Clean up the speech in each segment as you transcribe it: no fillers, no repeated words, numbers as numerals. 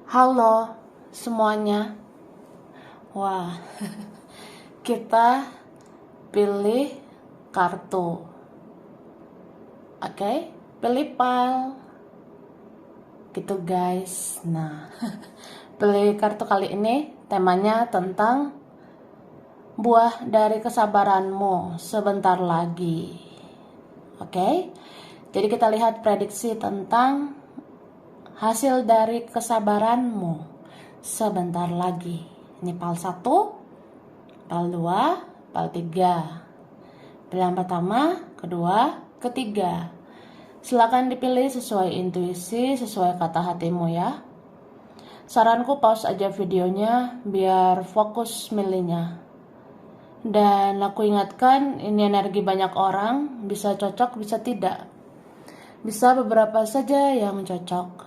Halo semuanya. Wah, kita pilih kartu. Oke, pilih file. Gitu guys. Nah, pilih kartu kali ini temanya tentang buah dari kesabaranmu sebentar lagi. Oke. Jadi kita lihat prediksi tentang hasil dari kesabaranmu sebentar lagi. Ini PAL 1, PAL 2, PAL 3. Pilihan pertama, kedua, ketiga. Silakan dipilih sesuai intuisi, sesuai kata hatimu ya. Saranku pause aja videonya biar fokus milihnya. Dan aku ingatkan ini energi banyak orang, bisa cocok, bisa tidak. Bisa beberapa saja yang cocok.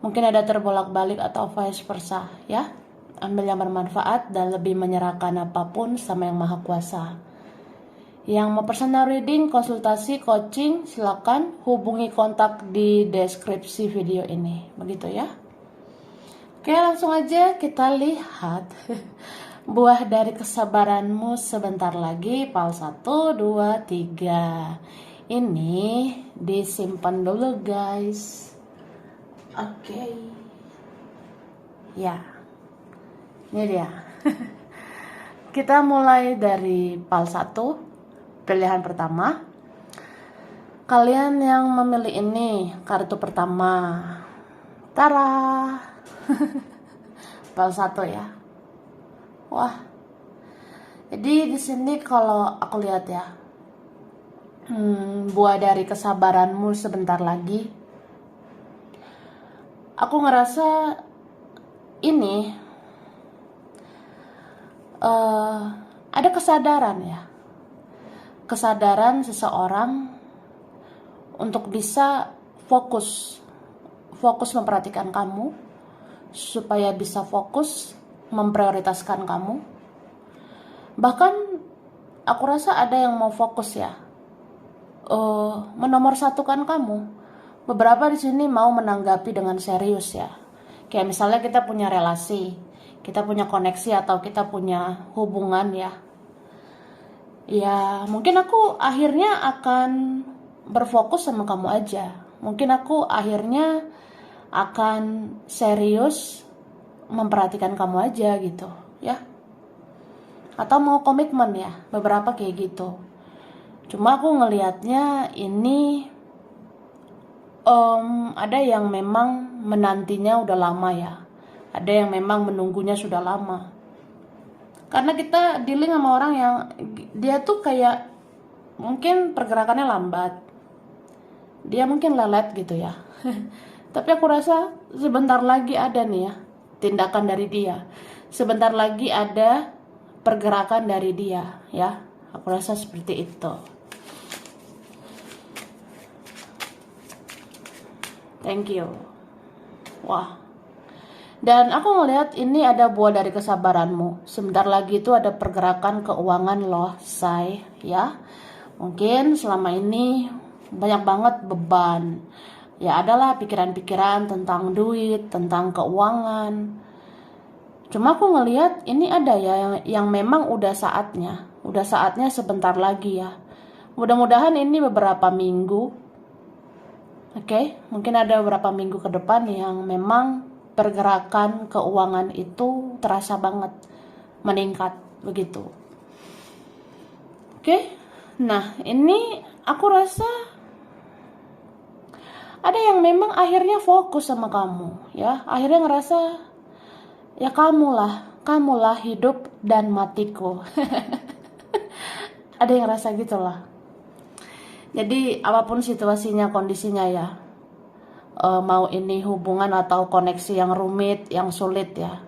Mungkin ada terbolak-balik atau vice versa ya. Ambil yang bermanfaat dan lebih menyerahkan apapun sama yang maha kuasa. Yang mau personal reading, konsultasi, coaching, silakan hubungi kontak di deskripsi video ini. Begitu ya. Oke, langsung aja kita lihat buah dari kesabaranmu sebentar lagi. PAL 1, 2, 3. Ini disimpan dulu guys. Oke. Ya. Ini dia. Kita mulai dari PAL 1, pilihan pertama. Kalian yang memilih ini, kartu pertama. Tara. PAL 1 ya. Wah. Jadi di sini kalau aku lihat ya, buah dari kesabaranmu sebentar lagi. Aku ngerasa ini ada kesadaran ya, kesadaran seseorang untuk bisa fokus memperhatikan kamu, supaya bisa fokus memprioritaskan kamu. Bahkan aku rasa ada yang mau fokus ya, menomorsatukan kamu. Beberapa di sini mau menanggapi dengan serius ya. Kayak misalnya kita punya relasi, kita punya koneksi atau kita punya hubungan ya. Ya, mungkin aku akhirnya akan berfokus sama kamu aja. Mungkin aku akhirnya akan serius memperhatikan kamu aja gitu, ya. Atau mau komitmen ya, beberapa kayak gitu. Cuma aku ngelihatnya ini ada yang memang menantinya udah lama ya. Ada yang memang menunggunya sudah lama. Karena kita dealing sama orang yang dia tuh kayak mungkin pergerakannya lambat. Dia mungkin lelet gitu ya. Tapi aku rasa sebentar lagi ada nih ya tindakan dari dia. Sebentar lagi ada pergerakan dari dia ya. Aku rasa seperti itu. Thank you. Wah. Dan aku ngelihat ini ada buah dari kesabaranmu. Sebentar lagi itu ada pergerakan keuangan loh, say, ya. Mungkin selama ini banyak banget beban. Ya adalah pikiran-pikiran tentang duit, tentang keuangan. Cuma aku ngelihat ini ada ya yang memang udah saatnya sebentar lagi ya. Mudah-mudahan ini beberapa minggu. Oke, mungkin ada beberapa minggu ke depan yang memang pergerakan keuangan itu terasa banget meningkat begitu. Oke, nah ini aku rasa ada yang memang akhirnya fokus sama kamu ya, akhirnya ngerasa ya kamulah hidup dan matiku. Ada yang ngerasa gitulah. Jadi apapun situasinya, kondisinya ya, mau ini hubungan atau koneksi yang rumit, yang sulit ya,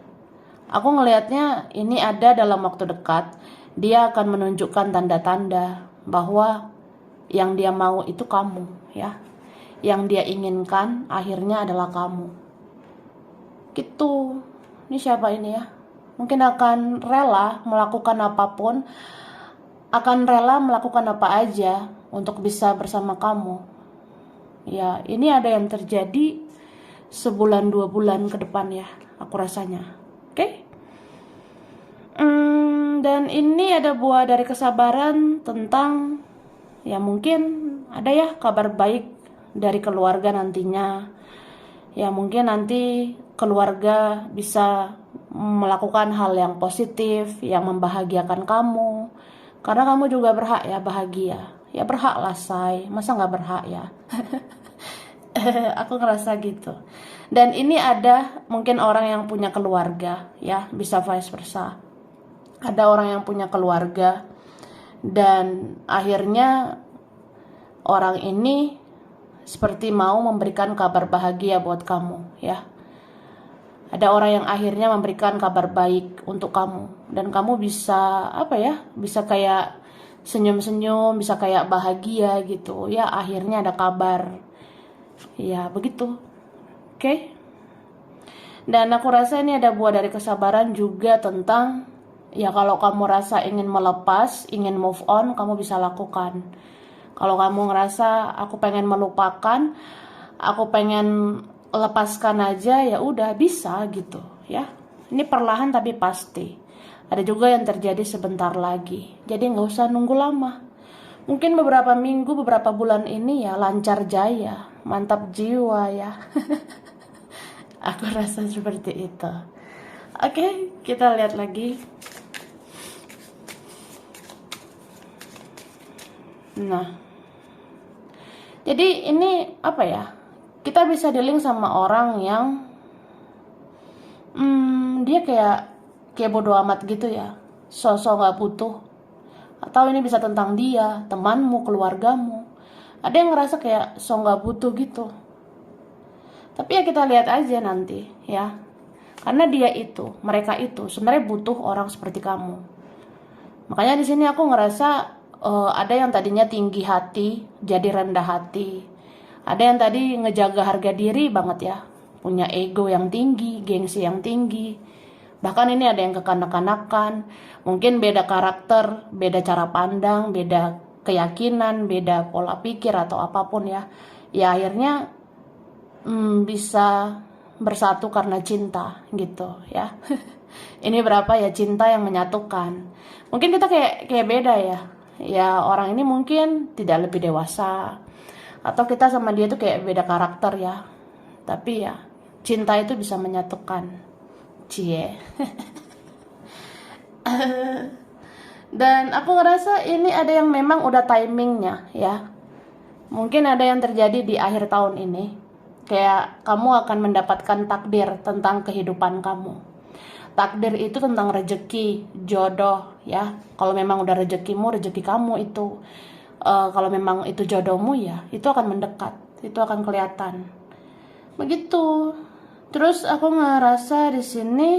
aku ngelihatnya ini ada dalam waktu dekat. Dia akan menunjukkan tanda-tanda bahwa yang dia mau itu kamu ya, yang dia inginkan akhirnya adalah kamu gitu. Ini siapa ini ya, mungkin akan rela melakukan apapun, akan rela melakukan apa aja untuk bisa bersama kamu. Ya, ini ada yang terjadi sebulan 2 bulan ke depan ya, aku rasanya. Oke? Dan ini ada buah dari kesabaran tentang ya mungkin ada ya kabar baik dari keluarga nantinya. Ya mungkin nanti keluarga bisa melakukan hal yang positif, yang membahagiakan kamu. Karena kamu juga berhak ya bahagia. Ya berhak lah say, masa nggak berhak ya? Aku ngerasa gitu. Dan ini ada mungkin orang yang punya keluarga ya, bisa vice versa. Ada orang yang punya keluarga dan akhirnya orang ini seperti mau memberikan kabar bahagia buat kamu ya. Ada orang yang akhirnya memberikan kabar baik untuk kamu dan kamu bisa apa ya? Bisa kayak senyum-senyum, bisa kayak bahagia gitu. Ya, akhirnya ada kabar. Ya, begitu. Oke. Dan aku rasa ini ada buah dari kesabaran juga tentang ya kalau kamu rasa ingin melepas, ingin move on, kamu bisa lakukan. Kalau kamu ngerasa aku pengen melupakan, aku pengen lepaskan aja, ya udah bisa gitu ya. Ini perlahan tapi pasti. Ada juga yang terjadi sebentar lagi. Jadi nggak usah nunggu lama. Mungkin beberapa minggu, beberapa bulan ini ya lancar jaya, mantap jiwa ya. Aku rasa seperti itu. Oke, kita lihat lagi. Nah, jadi ini apa ya? Kita bisa dealing sama orang yang dia kayak bodo amat gitu ya, sosok nggak butuh. Atau ini bisa tentang dia, temanmu, keluargamu. Ada yang ngerasa kayak so nggak butuh gitu. Tapi ya kita lihat aja nanti ya. Karena mereka itu sebenarnya butuh orang seperti kamu. Makanya di sini aku ngerasa ada yang tadinya tinggi hati jadi rendah hati. Ada yang tadi ngejaga harga diri banget ya, punya ego yang tinggi, gengsi yang tinggi. Bahkan ini ada yang kekanak-kanakan, mungkin beda karakter, beda cara pandang, beda keyakinan, beda pola pikir atau apapun ya. Ya akhirnya bisa bersatu karena cinta gitu ya. Ini berapa ya cinta yang menyatukan. Mungkin kita kayak beda ya. Ya orang ini mungkin tidak lebih dewasa atau kita sama dia tuh kayak beda karakter ya. Tapi ya cinta itu bisa menyatukan. Cie. Dan aku ngerasa ini ada yang memang udah timingnya ya. Mungkin ada yang terjadi di akhir tahun ini. Kayak kamu akan mendapatkan takdir tentang kehidupan kamu. Takdir itu tentang rezeki, jodoh ya. Kalau memang udah rezekimu, rezeki kamu itu. Kalau memang itu jodohmu ya, itu akan mendekat, itu akan kelihatan. Begitu. Terus aku ngerasa di sini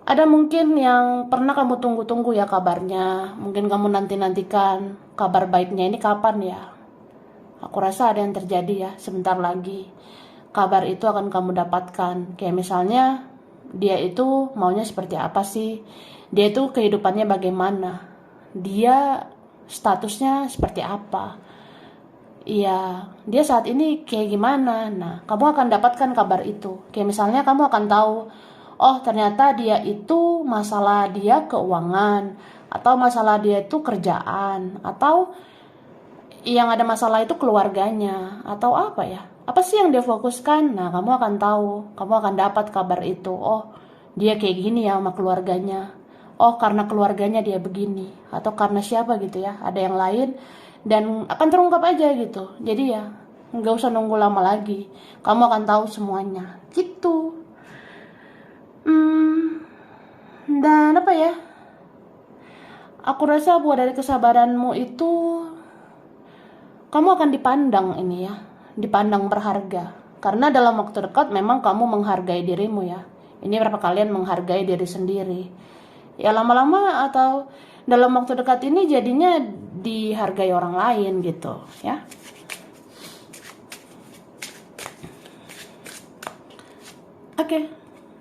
ada mungkin yang pernah kamu tunggu-tunggu ya kabarnya. Mungkin kamu nanti-nantikan kabar baiknya ini kapan ya. Aku rasa ada yang terjadi ya sebentar lagi. Kabar itu akan kamu dapatkan. Kayak misalnya dia itu maunya seperti apa sih? Dia itu kehidupannya bagaimana? Dia statusnya seperti apa? Iya, dia saat ini kayak gimana? Nah, kamu akan dapatkan kabar itu. Kayak misalnya kamu akan tahu, oh ternyata dia itu masalah dia keuangan, atau masalah dia itu kerjaan, atau yang ada masalah itu keluarganya, atau apa ya? Apa sih yang dia fokuskan? Nah, kamu akan tahu, kamu akan dapat kabar itu. Oh, dia kayak gini ya sama keluarganya. Oh, karena keluarganya dia begini, atau karena siapa gitu ya? Ada yang lain dan akan terungkap aja gitu. Jadi ya, nggak usah nunggu lama lagi. Kamu akan tahu semuanya. Gitu. Dan apa ya? Aku rasa buah dari kesabaranmu itu kamu akan dipandang ini ya, dipandang berharga. Karena dalam waktu dekat memang kamu menghargai dirimu ya. Ini berapa kalian menghargai diri sendiri. Ya lama-lama atau dalam waktu dekat ini jadinya dihargai orang lain gitu ya. Oke.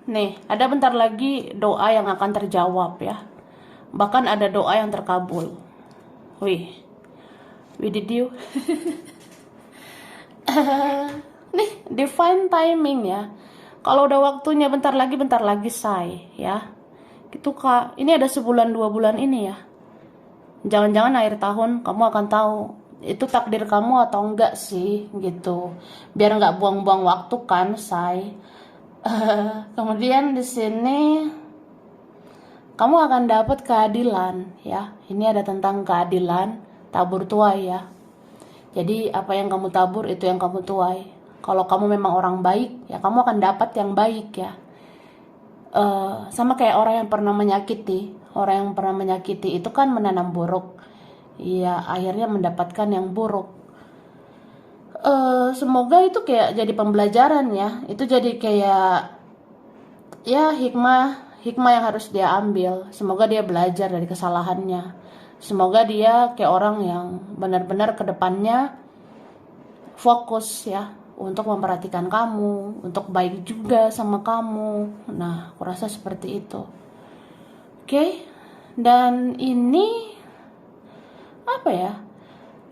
Nih, ada bentar lagi doa yang akan terjawab ya. Bahkan ada doa yang terkabul. Wih. Did you? nih divine timing ya. Kalau udah waktunya bentar lagi say ya. Gitu Kak. Ini ada sebulan 2 bulan ini ya. Jangan-jangan akhir tahun kamu akan tahu itu takdir kamu atau enggak sih gitu. Biar nggak buang-buang waktu kan, say. Kemudian di sini kamu akan dapat keadilan ya. Ini ada tentang keadilan, tabur tuai ya. Jadi apa yang kamu tabur itu yang kamu tuai. Kalau kamu memang orang baik ya kamu akan dapat yang baik ya. Sama kayak orang yang pernah menyakiti. Orang yang pernah menyakiti itu kan menanam buruk. Iya, akhirnya mendapatkan yang buruk. Semoga itu kayak jadi pembelajaran ya. Itu jadi kayak ya hikmah yang harus dia ambil. Semoga dia belajar dari kesalahannya. Semoga dia kayak orang yang benar-benar ke depannya fokus ya untuk memperhatikan kamu, untuk baik juga sama kamu. Nah, aku rasa seperti itu. Oke. Dan ini apa ya?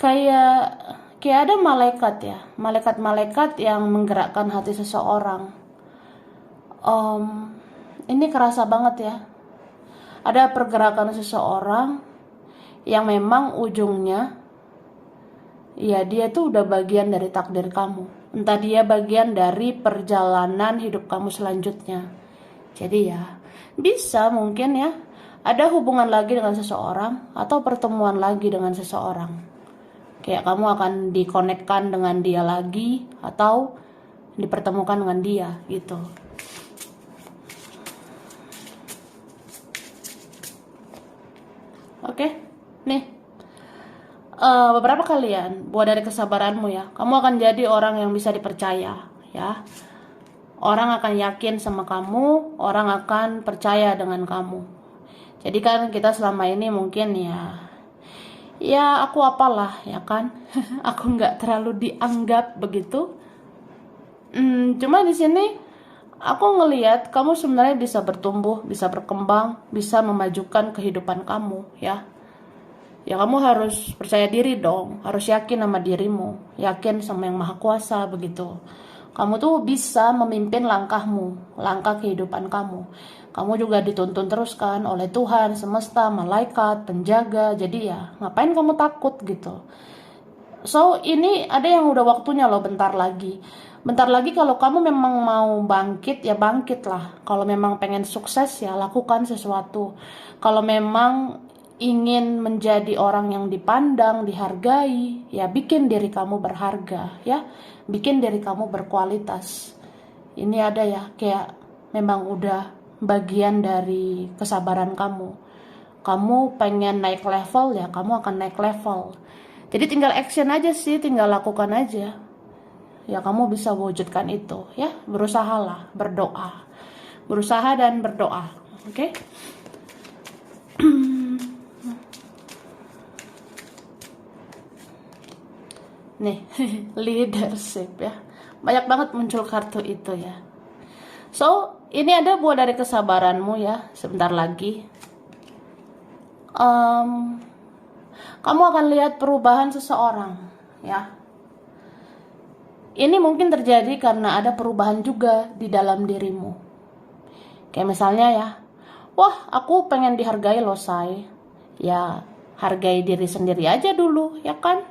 Kayak ada malaikat ya. Malaikat-malaikat yang menggerakkan hati seseorang. Ini kerasa banget ya. Ada pergerakan seseorang yang memang ujungnya ya dia tuh udah bagian dari takdir kamu. Entah dia bagian dari perjalanan hidup kamu selanjutnya. Jadi ya bisa mungkin ya ada hubungan lagi dengan seseorang atau pertemuan lagi dengan seseorang. Kayak kamu akan dikonekkan dengan dia lagi atau dipertemukan dengan dia gitu. Oke, nih beberapa kalian buat dari kesabaranmu ya, kamu akan jadi orang yang bisa dipercaya ya. Orang akan yakin sama kamu, orang akan percaya dengan kamu. Jadi kan kita selama ini mungkin ya aku apalah ya kan, aku nggak terlalu dianggap begitu. Cuma di sini aku ngelihat kamu sebenarnya bisa bertumbuh, bisa berkembang, bisa memajukan kehidupan kamu ya. Ya kamu harus percaya diri dong, harus yakin sama dirimu, yakin sama yang maha kuasa begitu. Kamu tuh bisa memimpin langkahmu, langkah kehidupan kamu. Kamu juga dituntun terus kan oleh Tuhan, semesta, malaikat, penjaga. Jadi ya ngapain kamu takut gitu. So ini ada yang udah waktunya loh bentar lagi. Bentar lagi kalau kamu memang mau bangkit ya bangkit lah. Kalau memang pengen sukses ya lakukan sesuatu. Kalau memang ingin menjadi orang yang dipandang, dihargai, ya bikin diri kamu berharga ya. Bikin diri kamu berkualitas. Ini ada ya kayak memang udah bagian dari kesabaran kamu. Kamu pengen naik level ya kamu akan naik level. Jadi tinggal action aja sih, tinggal lakukan aja. Ya kamu bisa wujudkan itu ya. Berusahalah, berdoa. Berusaha dan berdoa. Oke? Nih, leadership ya. Banyak banget muncul kartu itu ya. So, ini ada buah dari kesabaranmu ya. Sebentar lagi. Kamu akan lihat perubahan seseorang ya. Ini mungkin terjadi karena ada perubahan juga di dalam dirimu. Kayak misalnya ya, wah aku pengen dihargai loh say. Ya hargai diri sendiri aja dulu ya kan.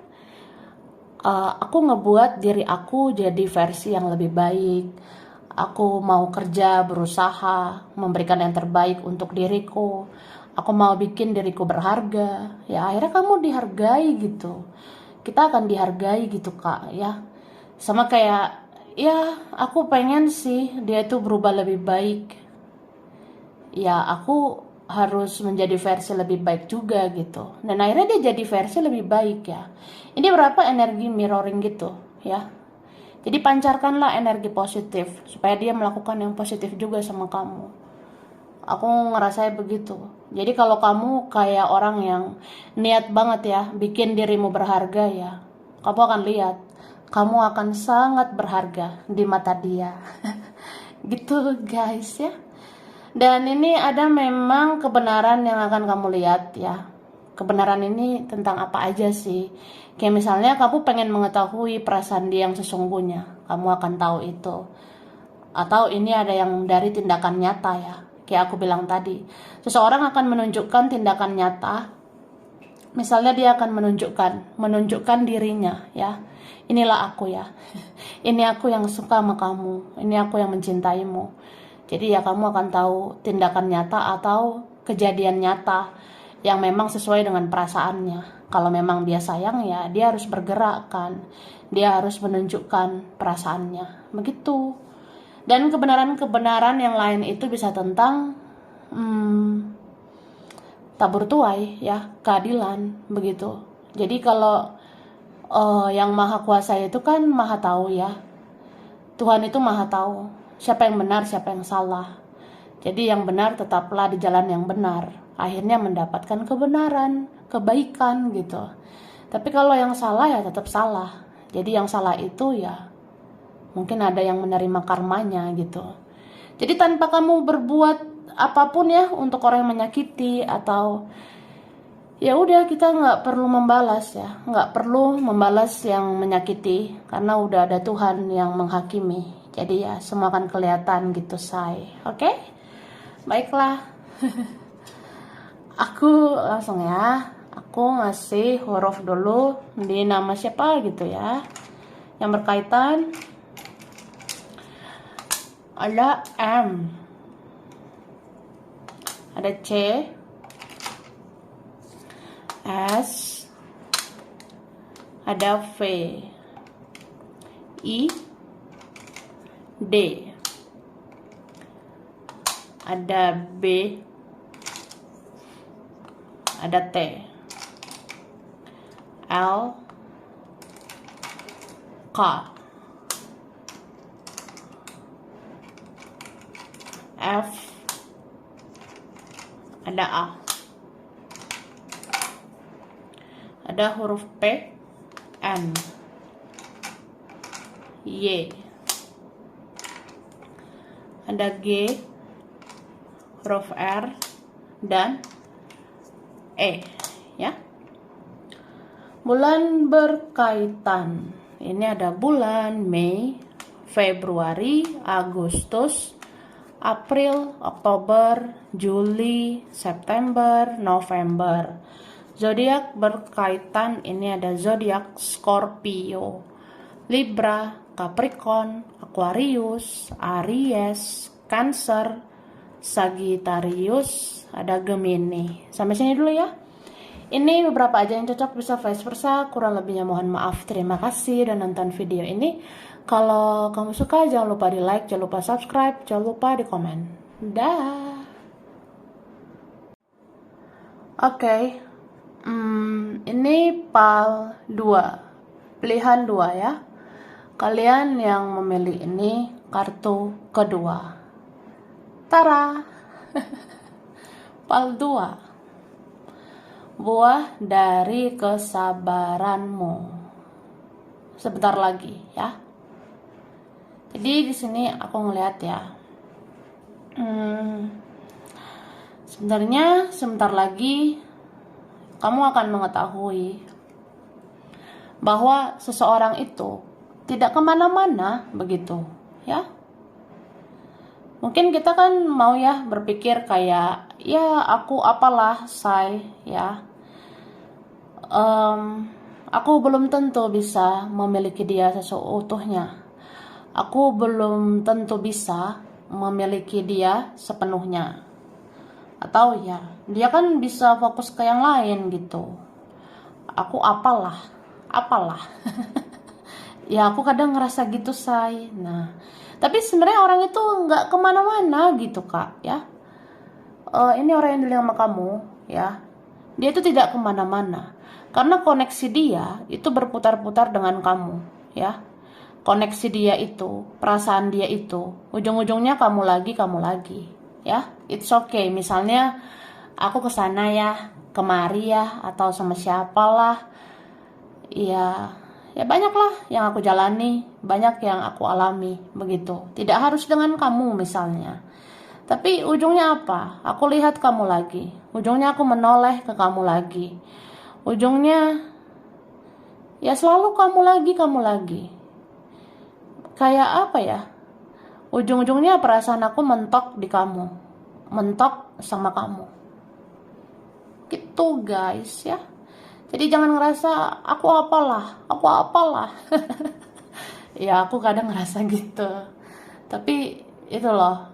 Aku ngebuat diri aku jadi versi yang lebih baik. Aku mau kerja, berusaha, memberikan yang terbaik untuk diriku. Aku mau bikin diriku berharga. Ya akhirnya kamu dihargai gitu. Kita akan dihargai gitu kak ya. Sama kayak ya aku pengen sih dia itu berubah lebih baik. Ya aku harus menjadi versi lebih baik juga gitu. Dan akhirnya dia jadi versi lebih baik ya. Ini berapa energi mirroring gitu ya. Jadi pancarkanlah energi positif supaya dia melakukan yang positif juga sama kamu. Aku ngerasa begitu. Jadi kalau kamu kayak orang yang niat banget ya bikin dirimu berharga ya, kamu akan lihat kamu akan sangat berharga di mata dia. Gitu guys ya. Dan ini ada memang kebenaran yang akan kamu lihat ya. kebenaran ini tentang apa aja sih. Kayak misalnya kamu pengen mengetahui perasaan dia yang sesungguhnya, kamu akan tahu itu. Atau ini ada yang dari tindakan nyata ya, kayak aku bilang tadi. Seseorang akan menunjukkan tindakan nyata. Misalnya dia akan menunjukkan dirinya ya. Inilah aku ya. Ini aku yang suka sama kamu. Ini aku yang mencintaimu. Jadi ya kamu akan tahu tindakan nyata atau kejadian nyata yang memang sesuai dengan perasaannya. Kalau memang dia sayang ya dia harus bergerak kan. Dia harus menunjukkan perasaannya. Begitu. Dan kebenaran-kebenaran yang lain itu bisa tentang tabur tuai ya, keadilan begitu. Jadi kalau yang maha kuasa itu kan maha tahu ya. Tuhan itu maha tahu siapa yang benar, siapa yang salah. Jadi yang benar tetaplah di jalan yang benar. Akhirnya mendapatkan kebenaran, kebaikan gitu. Tapi kalau yang salah ya tetap salah. Jadi yang salah itu ya mungkin ada yang menerima karmanya gitu. Jadi tanpa kamu berbuat apapun ya untuk orang yang menyakiti atau ya udah kita nggak perlu membalas ya, nggak perlu membalas yang menyakiti karena udah ada Tuhan yang menghakimi. Jadi ya semua akan kelihatan gitu say. Oke? Baiklah. Aku langsung ya. Aku ngasih huruf dulu di nama siapa gitu ya. Yang berkaitan ada M, ada C, S, ada V, I, D, ada B, ada T, L, K, F, ada A, ada huruf P, N, Y, ada G, huruf R, dan E ya. Bulan berkaitan. Ini ada bulan Mei, Februari, Agustus, April, Oktober, Juli, September, November. Zodiak berkaitan ini ada zodiak Scorpio, Libra, Capricorn, Aquarius, Aries, Cancer, Sagittarius, ada Gemini. Sampai sini dulu ya. Ini beberapa aja yang cocok, bisa vice versa, kurang lebihnya mohon maaf. Terima kasih udah nonton video ini. Kalau kamu suka jangan lupa di like, jangan lupa subscribe, jangan lupa di komen. Dah. Oke. Ini PAL 2. Pilihan 2 ya. Kalian yang memilih ini kartu kedua. Tara. PAL 2. Buah dari kesabaranmu. Sebentar lagi ya. Jadi di sini aku ngeliat ya. Sebenarnya sebentar lagi kamu akan mengetahui bahwa seseorang itu tidak kemana-mana begitu ya. Mungkin kita kan mau ya berpikir kayak ya aku apalah say ya. Aku belum tentu bisa memiliki dia seutuhnya. Aku belum tentu bisa memiliki dia sepenuhnya. Atau ya, dia kan bisa fokus ke yang lain gitu. Aku apalah. Ya aku kadang ngerasa gitu say. Nah, tapi sebenarnya orang itu nggak kemana-mana gitu kak ya. Ini orang yang bilang sama kamu ya. Dia itu tidak kemana-mana. Karena koneksi dia itu berputar-putar dengan kamu ya. Koneksi dia itu, perasaan dia itu, ujung-ujungnya kamu lagi ya. It's okay. Misalnya aku kesana ya, kemari ya, atau sama siapalah. Ya banyak lah yang aku jalani, banyak yang aku alami begitu. Tidak harus dengan kamu misalnya. Tapi ujungnya apa? Aku lihat kamu lagi. Ujungnya aku menoleh ke kamu lagi. Ujungnya ya selalu kamu lagi. Kayak apa ya? Ujung-ujungnya perasaan aku mentok di kamu. Mentok sama kamu. Gitu guys ya. Jadi jangan ngerasa aku apalah. Ya aku kadang ngerasa gitu. Tapi itu loh,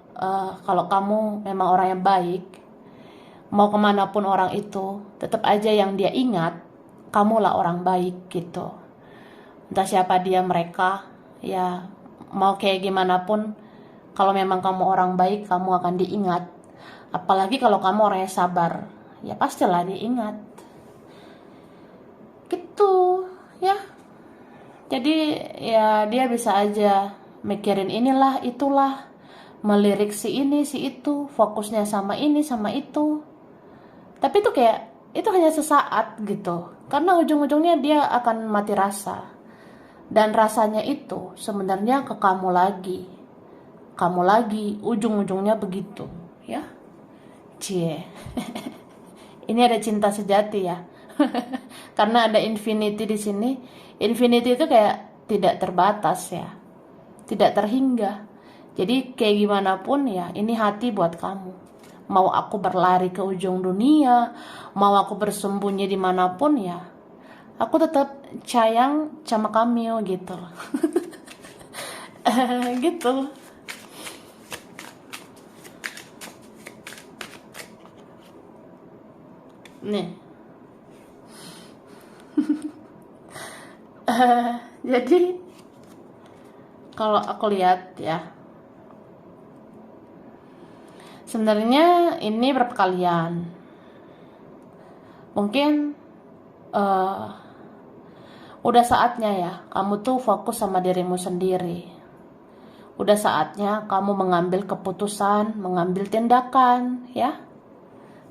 kalau kamu memang orang yang baik, mau kemanapun orang itu, tetap aja yang dia ingat, kamulah orang baik gitu. Entah siapa dia mereka, ya mau kayak gimana pun, kalau memang kamu orang baik, kamu akan diingat. Apalagi kalau kamu orang yang sabar, ya pastilah diingat. Gitu, ya. Jadi ya dia bisa aja mikirin inilah, itulah, melirik si ini, si itu, fokusnya sama ini, sama itu. Tapi itu kayak, itu hanya sesaat gitu. Karena ujung-ujungnya dia akan mati rasa. Dan rasanya itu sebenarnya ke kamu lagi. Kamu lagi, ujung-ujungnya begitu. Ya, cie. Ini ada cinta sejati ya. Karena ada infinity di sini. Infinity itu kayak tidak terbatas ya. Tidak terhingga. Jadi kayak gimana pun ya, ini hati buat kamu. Mau aku berlari ke ujung dunia, mau aku bersembunyi dimanapun ya, aku tetap sayang sama kamu gitu. Gitu. Nih. Jadi kalau aku lihat ya, sebenarnya ini berapa kalian? Mungkin udah saatnya ya kamu tuh fokus sama dirimu sendiri. Udah saatnya kamu mengambil keputusan, mengambil tindakan ya.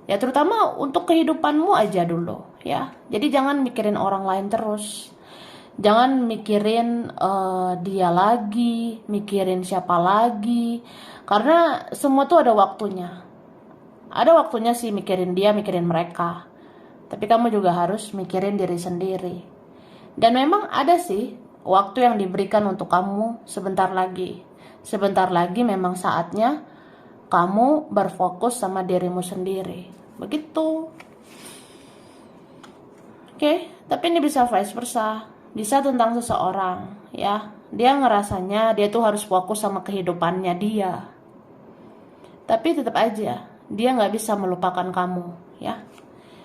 Ya terutama untuk kehidupanmu aja dulu ya. Jadi jangan mikirin orang lain terus. Jangan mikirin dia lagi, mikirin siapa lagi. Karena semua tuh ada waktunya. Ada waktunya sih mikirin dia, mikirin mereka. Tapi kamu juga harus mikirin diri sendiri. Dan memang ada sih waktu yang diberikan untuk kamu sebentar lagi. Sebentar lagi memang saatnya kamu berfokus sama dirimu sendiri. Begitu. Oke, tapi ini bisa vice versa. Bisa tentang seseorang, ya. Dia ngerasanya dia tuh harus fokus sama kehidupannya dia. Tapi tetap aja, dia nggak bisa melupakan kamu, ya.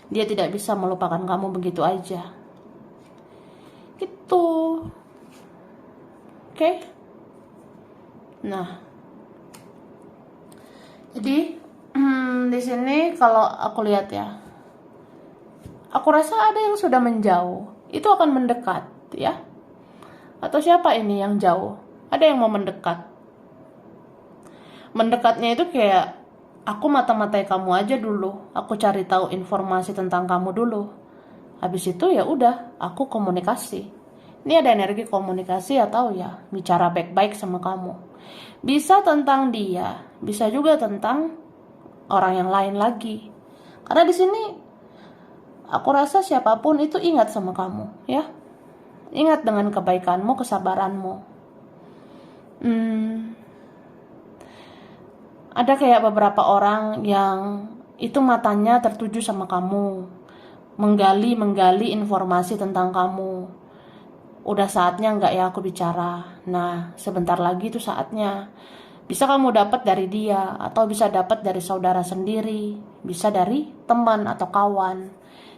Dia tidak bisa melupakan kamu begitu aja. Gitu. Oke. Nah. Jadi, di sini kalau aku lihat ya, aku rasa ada yang sudah menjauh. Itu akan mendekat, ya. Atau siapa ini yang jauh? Ada yang mau mendekat. Mendekatnya itu kayak aku mata-matai kamu aja dulu. Aku cari tahu informasi tentang kamu dulu. Habis itu ya udah, aku komunikasi. Ini ada energi komunikasi atau ya bicara baik-baik sama kamu. Bisa tentang dia, bisa juga tentang orang yang lain lagi. Karena di sini aku rasa siapapun itu ingat sama kamu, ya. Ingat dengan kebaikanmu, kesabaranmu. Ada kayak beberapa orang yang itu matanya tertuju sama kamu, menggali informasi tentang kamu. Udah saatnya nggak ya aku bicara? Nah, sebentar lagi itu saatnya. Bisa kamu dapat dari dia, atau bisa dapat dari saudara sendiri, bisa dari teman atau kawan.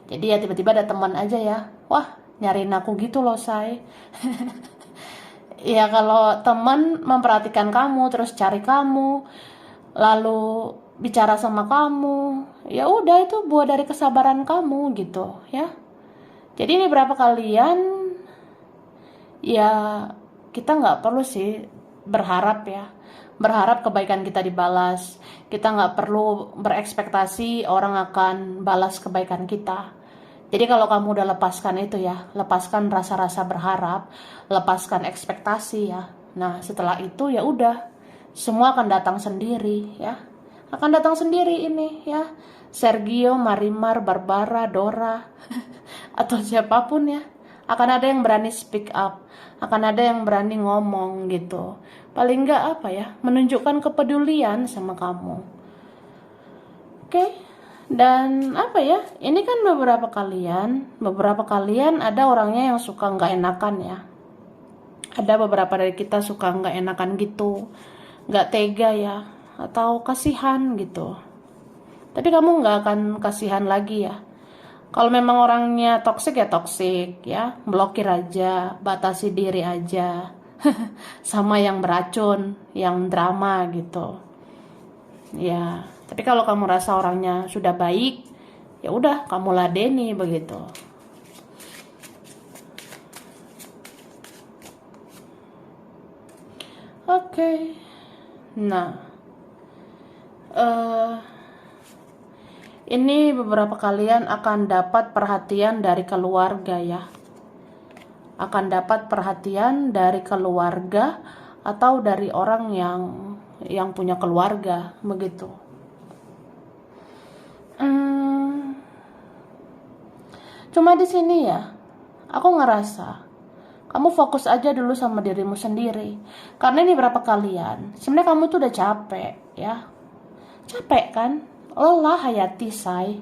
Jadi ya tiba-tiba ada teman aja ya, wah nyariin aku gitu loh say. Ya kalau teman memperhatikan kamu, terus cari kamu, lalu bicara sama kamu, ya udah itu buah dari kesabaran kamu gitu ya. Jadi ini berapa kalian ya, kita nggak perlu sih berharap ya, berharap kebaikan kita dibalas. Kita nggak perlu berekspektasi orang akan balas kebaikan kita. Jadi kalau kamu udah lepaskan itu ya, lepaskan rasa-rasa berharap, lepaskan ekspektasi ya. Nah setelah itu ya udah, semua akan datang sendiri ya. akan datang sendiri ini ya. Sergio, Marimar, Barbara, Dora, atau siapapun ya. Akan ada yang berani speak up, akan ada yang berani ngomong gitu. Paling enggak apa ya, menunjukkan kepedulian sama kamu. Oke. Dan apa ya, ini kan beberapa kalian ada orangnya yang suka nggak enakan ya. Ada beberapa dari kita suka nggak enakan gitu, nggak tega ya, atau kasihan gitu. Tapi kamu nggak akan kasihan lagi ya. Kalau memang orangnya toksik ya toksik ya, blokir aja, batasi diri aja. Sama yang beracun, yang drama gitu. Ya, tapi kalau kamu rasa orangnya sudah baik, ya udah kamu ladeni begitu. Oke. Nah, ini beberapa kalian akan dapat perhatian dari keluarga ya. Akan dapat perhatian dari keluarga atau dari orang yang punya keluarga begitu. Cuma di sini ya, aku ngerasa kamu fokus aja dulu sama dirimu sendiri. Karena ini berapa kalian, sebenarnya kamu tuh udah capek ya. Capek kan? Lelah hayati say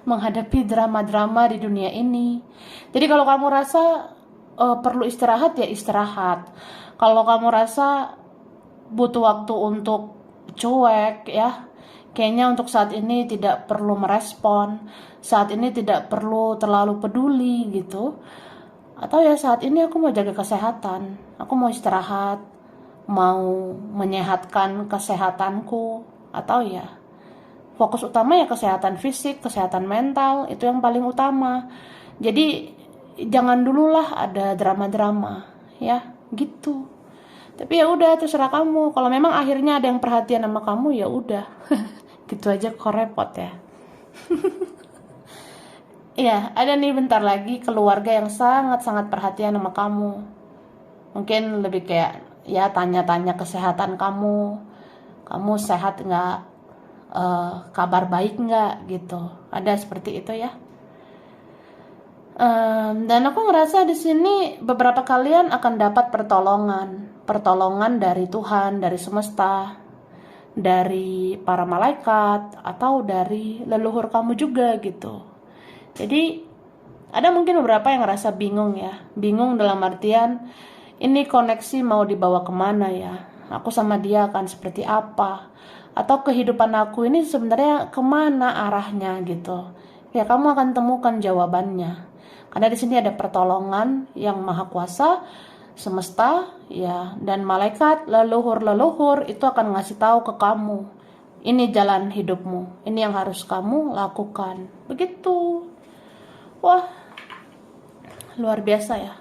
menghadapi drama-drama di dunia ini. Jadi kalau kamu rasa perlu istirahat ya istirahat. Kalau kamu rasa butuh waktu untuk cuek ya, kayaknya untuk saat ini tidak perlu merespon, saat ini tidak perlu terlalu peduli gitu. Atau ya saat ini aku mau jaga kesehatan, aku mau istirahat, mau menyehatkan kesehatanku, atau ya fokus utama ya kesehatan fisik, kesehatan mental, itu yang paling utama. Jadi jangan dululah ada drama-drama ya gitu. Tapi ya udah terserah kamu. Kalau memang akhirnya ada yang perhatian sama kamu ya udah. Gitu aja kok repot ya. Iya, ada nih bentar lagi keluarga yang sangat-sangat perhatian sama kamu. Mungkin lebih kayak ya tanya-tanya kesehatan kamu. Kamu sehat nggak? Kabar baik nggak gitu. Ada seperti itu ya. Dan aku ngerasa di sini beberapa kalian akan dapat pertolongan dari Tuhan, dari semesta, dari para malaikat, atau dari leluhur kamu juga gitu. Jadi ada mungkin beberapa yang ngerasa bingung ya, bingung dalam artian ini koneksi mau dibawa kemana ya, aku sama dia akan seperti apa, atau kehidupan aku ini sebenarnya kemana arahnya gitu. Ya kamu akan temukan jawabannya. Karena di sini ada pertolongan yang maha kuasa, semesta, ya, dan malaikat, leluhur itu akan ngasih tahu ke kamu. Ini jalan hidupmu, ini yang harus kamu lakukan. Begitu. Wah, luar biasa ya.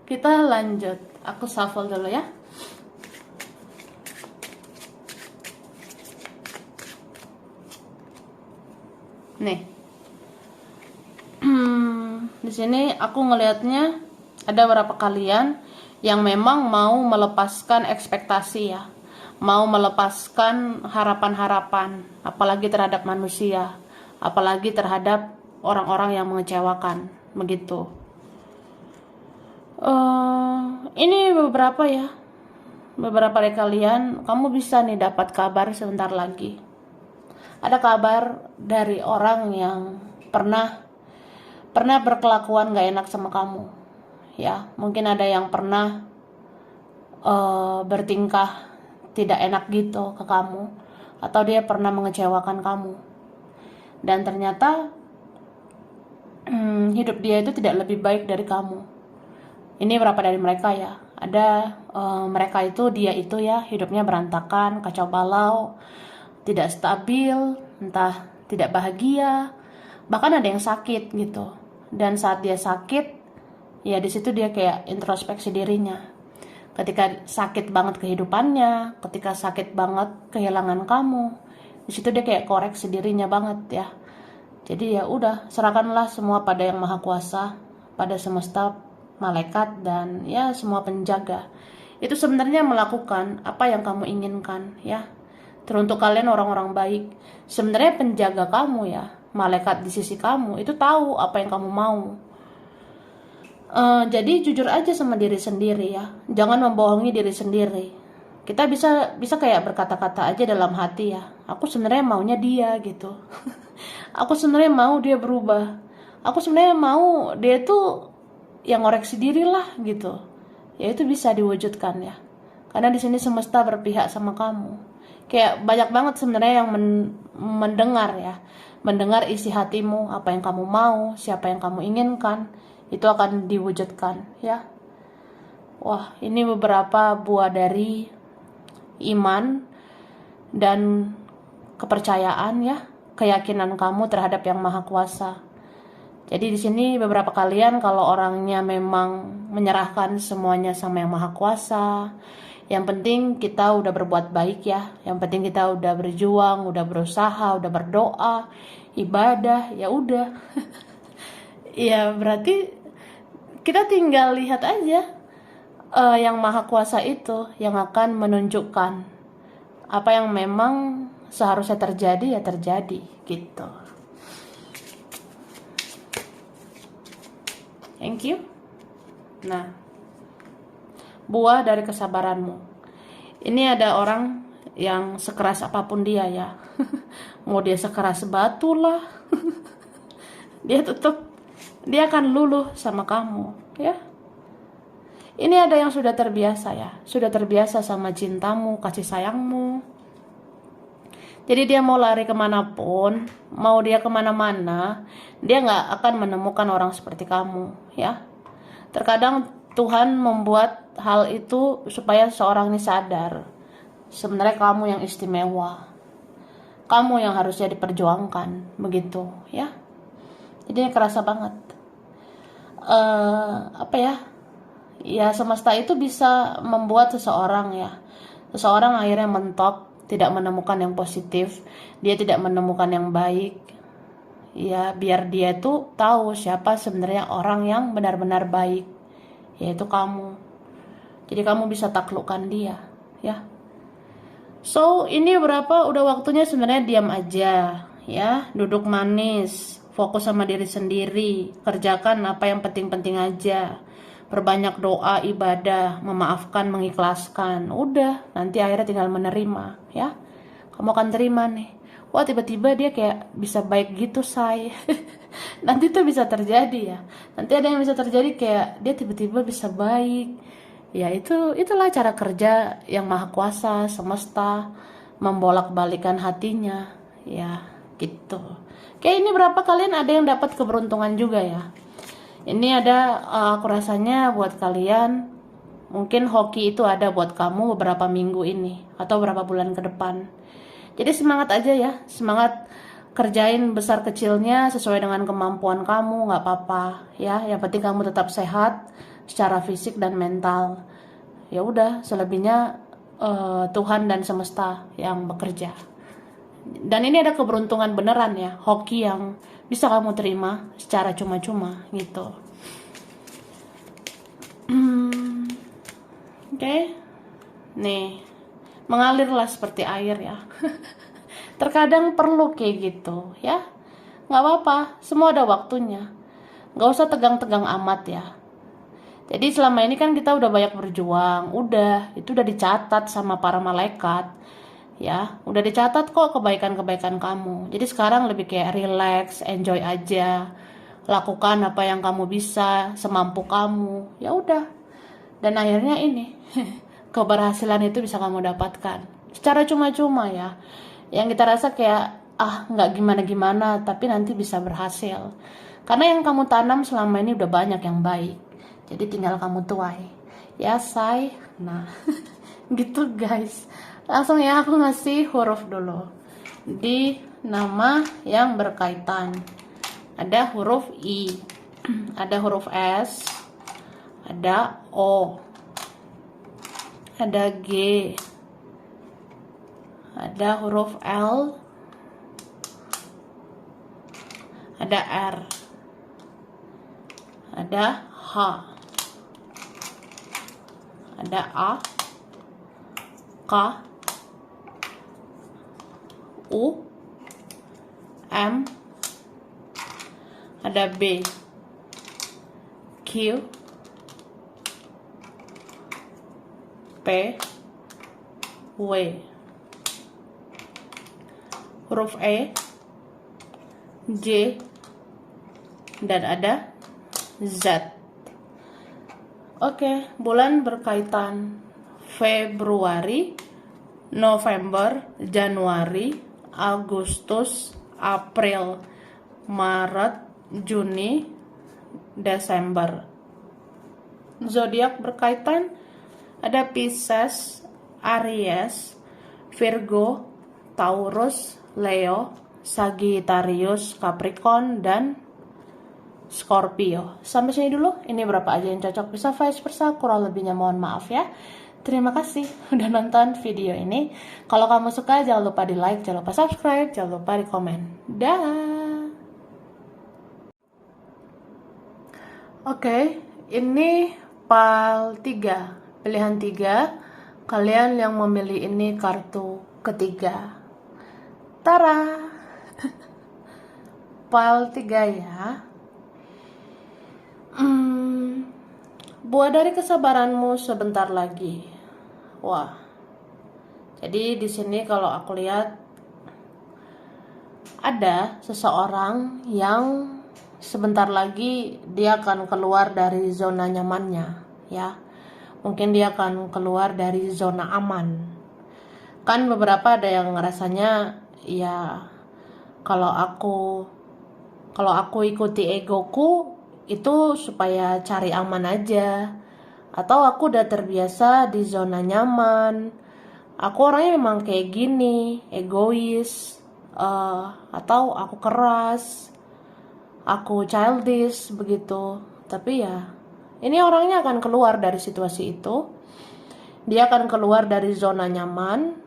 Kita lanjut. Aku shuffle dulu ya. Nih. Di sini aku ngelihatnya ada beberapa kalian yang memang mau melepaskan ekspektasi ya, mau melepaskan harapan-harapan, apalagi terhadap manusia, apalagi terhadap orang-orang yang mengecewakan, begitu. Ini beberapa dari kalian, kamu bisa nih dapat kabar sebentar lagi. Ada kabar dari orang yang pernah berkelakuan gak enak sama kamu ya. Mungkin ada yang pernah bertingkah tidak enak gitu ke kamu, atau dia pernah mengecewakan kamu, dan ternyata hidup dia itu tidak lebih baik dari kamu. Ini berapa dari mereka ya, ada mereka itu, dia itu ya hidupnya berantakan, kacau balau, tidak stabil, entah tidak bahagia, bahkan ada yang sakit gitu. Dan saat dia sakit, ya di situ dia kayak introspeksi dirinya. Ketika sakit banget kehidupannya, ketika sakit banget kehilangan kamu, di situ dia kayak koreksi dirinya banget ya. Jadi ya udah, serahkanlah semua pada Yang Maha Kuasa, pada semesta, malaikat, dan ya semua penjaga. itu sebenarnya melakukan apa yang kamu inginkan ya. Teruntuk kalian orang-orang baik, sebenarnya penjaga kamu ya, malaikat di sisi kamu itu tahu apa yang kamu mau. Jadi jujur aja sama diri sendiri ya, jangan membohongi diri sendiri. Kita bisa kayak berkata-kata aja dalam hati ya, aku sebenarnya maunya dia gitu. Aku sebenarnya mau dia berubah, aku sebenarnya mau dia tuh yang ngoreksi diri lah gitu. Ya itu bisa diwujudkan ya, karena di sini semesta berpihak sama kamu. Kayak banyak banget sebenarnya yang mendengar ya, mendengar isi hatimu, apa yang kamu mau, siapa yang kamu inginkan, itu akan diwujudkan ya. Wah, ini beberapa buah dari iman dan kepercayaan ya, keyakinan kamu terhadap Yang Maha Kuasa. Jadi di sini beberapa kalian kalau orangnya memang menyerahkan semuanya sama Yang Maha Kuasa. Yang penting kita udah berbuat baik ya. Yang penting kita udah berjuang, udah berusaha, udah berdoa, ibadah, ya udah. Ya berarti kita tinggal lihat aja Yang Maha Kuasa itu yang akan menunjukkan apa yang memang seharusnya terjadi ya terjadi gitu. Thank you. Nah, buah dari kesabaranmu. Ini ada orang yang sekeras apapun dia ya. Mau dia sekeras batu lah. dia akan luluh sama kamu ya. Ini ada yang sudah terbiasa ya, sudah terbiasa sama cintamu, kasih sayangmu. Jadi dia mau lari kemanapun, mau dia kemana-mana, dia nggak akan menemukan orang seperti kamu ya. Terkadang Tuhan membuat hal itu supaya seorang ini sadar, sebenarnya kamu yang istimewa, kamu yang harusnya diperjuangkan, begitu ya. Jadi kerasa banget. Apa ya? Ya semesta itu bisa membuat seseorang akhirnya mentok, tidak menemukan yang positif, dia tidak menemukan yang baik ya, biar dia tuh tahu siapa sebenarnya orang yang benar-benar baik, yaitu kamu. Jadi kamu bisa taklukkan dia ya. So ini udah waktunya sebenarnya diam aja ya, duduk manis, fokus sama diri sendiri, kerjakan apa yang penting-penting aja. Perbanyak doa, ibadah, memaafkan, mengikhlaskan. Udah, nanti akhirnya tinggal menerima ya. Kamu akan terima nih. Wah, tiba-tiba dia kayak bisa baik gitu, say. Nanti tuh bisa terjadi ya. Nanti ada yang bisa terjadi kayak dia tiba-tiba bisa baik. Ya, itulah cara kerja Yang Maha Kuasa, semesta membolak-balikan hatinya. Ya, gitu. Kayak ini berapa kalian ada yang dapat keberuntungan juga ya. Ini ada aku rasanya buat kalian, mungkin hoki itu ada buat kamu beberapa minggu ini atau beberapa bulan ke depan. Jadi semangat aja ya, semangat kerjain besar kecilnya sesuai dengan kemampuan kamu, nggak apa-apa ya. Yang penting kamu tetap sehat secara fisik dan mental. Ya udah, selebihnya Tuhan dan semesta yang bekerja. Dan ini ada keberuntungan beneran ya, hoki yang bisa kamu terima secara cuma-cuma gitu. Oke. Nih, mengalirlah seperti air ya. Terkadang perlu kayak gitu ya. Nggak apa-apa, semua ada waktunya. Nggak usah tegang-tegang amat ya. Jadi selama ini kan kita udah banyak berjuang, itu udah dicatat sama para malaikat. Ya, udah dicatat kok kebaikan-kebaikan kamu. Jadi sekarang lebih kayak relax, enjoy aja. Lakukan apa yang kamu bisa, semampu kamu. Ya udah. Dan akhirnya ini, keberhasilan itu bisa kamu dapatkan. Secara cuma-cuma ya. Yang kita rasa kayak, nggak gimana-gimana, tapi nanti bisa berhasil. Karena yang kamu tanam selama ini udah banyak yang baik. Jadi tinggal kamu tuai. Ya, say. Nah, gitu guys. Langsung ya aku ngasih huruf dulu di nama yang berkaitan. Ada huruf I, ada huruf S, ada O, ada G, ada huruf L, ada R, ada H, ada A, K, U, M, ada B, Q, P, W, huruf E, J, dan ada Z. Oke, bulan berkaitan Februari, November, Januari, Agustus, April, Maret, Juni, Desember. Zodiak berkaitan ada Pisces, Aries, Virgo, Taurus, Leo, Sagittarius, Capricorn, dan Scorpio. Sampai sini dulu. Ini berapa aja yang cocok, bisa vice versa. Kurang lebihnya mohon maaf ya. Terima kasih udah nonton video ini. Kalau kamu suka, jangan lupa di like, jangan lupa subscribe, jangan lupa di komen. Dah. Oke, ini file 3, pilihan 3. Kalian yang memilih ini kartu ketiga. Tara. File 3 ya. Buah dari kesabaranmu sebentar lagi. Wah. Jadi di sini kalau aku lihat ada seseorang yang sebentar lagi dia akan keluar dari zona nyamannya, ya. Mungkin dia akan keluar dari zona aman. Kan beberapa ada yang rasanya ya kalau aku ikuti egoku itu supaya cari aman aja, atau aku udah terbiasa di zona nyaman, aku orangnya memang kayak gini, egois, atau aku keras, aku childish begitu. Tapi ya ini orangnya akan keluar dari situasi itu, dia akan keluar dari zona nyaman,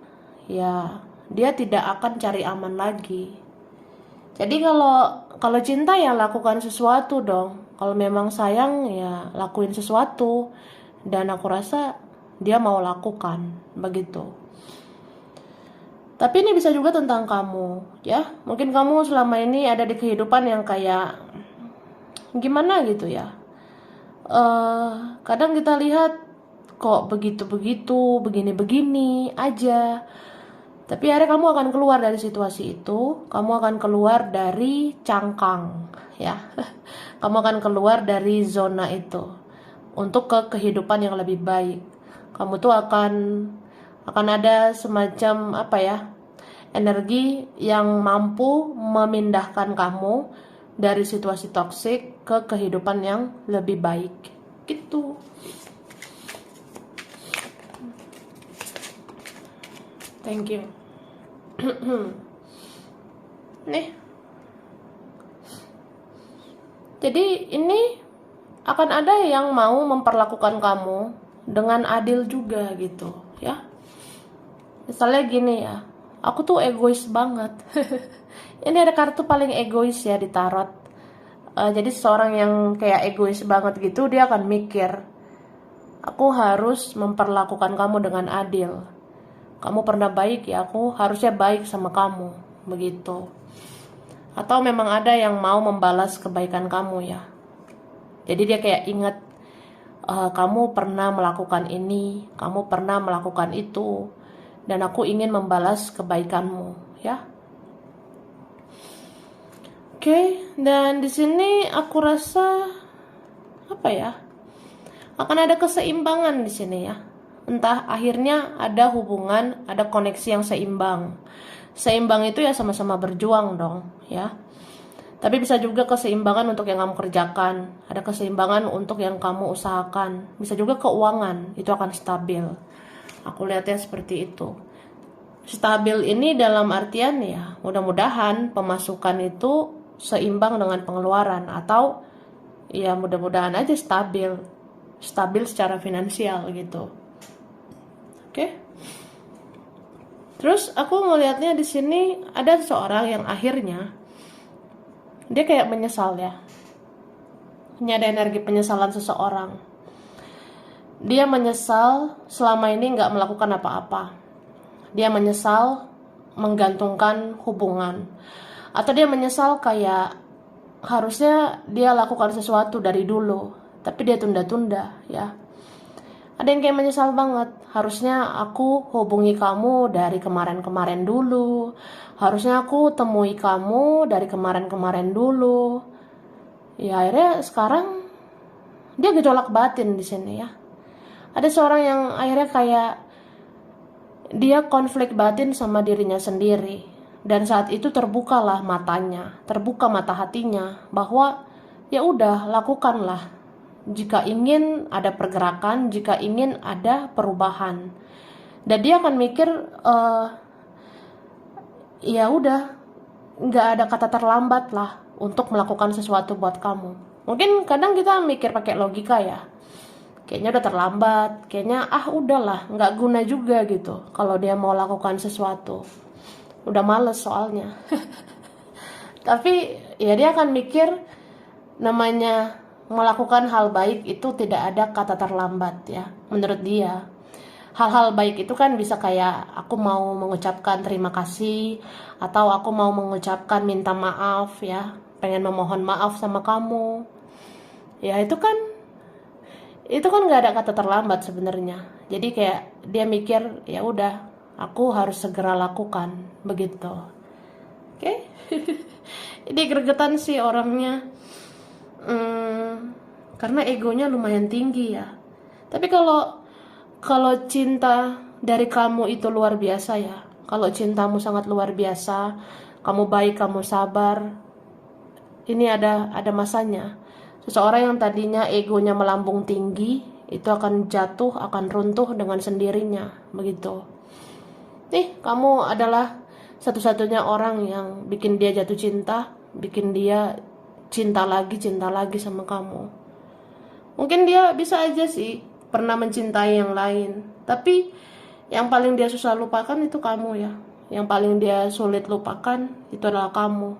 ya dia tidak akan cari aman lagi. Jadi kalau cinta ya lakukan sesuatu dong. Kalau memang sayang ya lakuin sesuatu. Dan aku rasa dia mau lakukan begitu. Tapi ini bisa juga tentang kamu, ya. Mungkin kamu selama ini ada di kehidupan yang kayak gimana gitu ya. Kadang kita lihat kok begitu-begitu, begini-begini aja. Tapi akhirnya kamu akan keluar dari situasi itu, kamu akan keluar dari cangkang, ya. Kamu akan keluar dari zona itu untuk ke kehidupan yang lebih baik. Kamu tuh akan ada semacam apa ya? Energi yang mampu memindahkan kamu dari situasi toksik ke kehidupan yang lebih baik. Gitu. Thank you. Nih. Jadi ini akan ada yang mau memperlakukan kamu dengan adil juga gitu, ya. Misalnya gini ya, aku tuh egois banget. Ini ada kartu paling egois ya di tarot. Jadi seorang yang kayak egois banget gitu, dia akan mikir, aku harus memperlakukan kamu dengan adil. Kamu pernah baik ya, aku harusnya baik sama kamu, begitu. Atau memang ada yang mau membalas kebaikan kamu ya. Jadi dia kayak ingat, kamu pernah melakukan ini, kamu pernah melakukan itu, dan aku ingin membalas kebaikanmu, ya. Oke, dan di sini aku rasa apa ya? Akan ada keseimbangan di sini ya. Entah akhirnya ada hubungan, ada koneksi yang seimbang. Seimbang itu ya sama-sama berjuang dong, ya. Tapi bisa juga keseimbangan untuk yang kamu kerjakan, ada keseimbangan untuk yang kamu usahakan. Bisa juga keuangan, itu akan stabil. Aku lihatnya seperti itu. Stabil ini dalam artian ya, mudah-mudahan pemasukan itu seimbang dengan pengeluaran, atau ya mudah-mudahan aja stabil secara finansial gitu. Oke. Terus aku ngelihatnya di sini ada seorang yang akhirnya dia kayak menyesal ya. Ini ada energi penyesalan seseorang. Dia menyesal selama ini nggak melakukan apa-apa. dia menyesal menggantungkan hubungan, atau dia menyesal kayak harusnya dia lakukan sesuatu dari dulu tapi dia tunda-tunda ya. Ada yang kayak menyesal banget, harusnya aku hubungi kamu dari kemarin-kemarin dulu, harusnya aku temui kamu dari kemarin-kemarin dulu. Ya akhirnya sekarang dia gejolak batin di sini ya. Ada seorang yang akhirnya kayak dia konflik batin sama dirinya sendiri, dan saat itu terbukalah matanya, terbuka mata hatinya bahwa ya udah, lakukanlah jika ingin ada pergerakan, jika ingin ada perubahan. Dan dia akan mikir ya udah, nggak ada kata terlambat lah untuk melakukan sesuatu buat kamu. Mungkin kadang kita mikir pakai logika ya, kayaknya udah terlambat, kayaknya udahlah, nggak guna juga gitu kalau dia mau lakukan sesuatu, udah males soalnya. Tapi ya dia akan mikir, namanya melakukan hal baik itu tidak ada kata terlambat ya, menurut dia. Hal-hal baik itu kan bisa kayak aku mau mengucapkan terima kasih, atau aku mau mengucapkan minta maaf ya, pengen memohon maaf sama kamu. Ya itu kan nggak ada kata terlambat sebenarnya. Jadi kayak dia mikir ya udah, aku harus segera lakukan begitu. Oke? Ini gregetan sih orangnya. Karena egonya lumayan tinggi ya. Tapi kalau cinta dari kamu itu luar biasa ya, kalau cintamu sangat luar biasa, kamu baik, kamu sabar, ini ada masanya. Seseorang yang tadinya egonya melambung tinggi itu akan jatuh, akan runtuh dengan sendirinya begitu. Nih, kamu adalah satu-satunya orang yang bikin dia jatuh cinta, bikin dia cinta lagi sama kamu. Mungkin dia bisa aja sih pernah mencintai yang lain, tapi yang paling dia susah lupakan itu kamu ya. Yang paling dia sulit lupakan itu adalah kamu.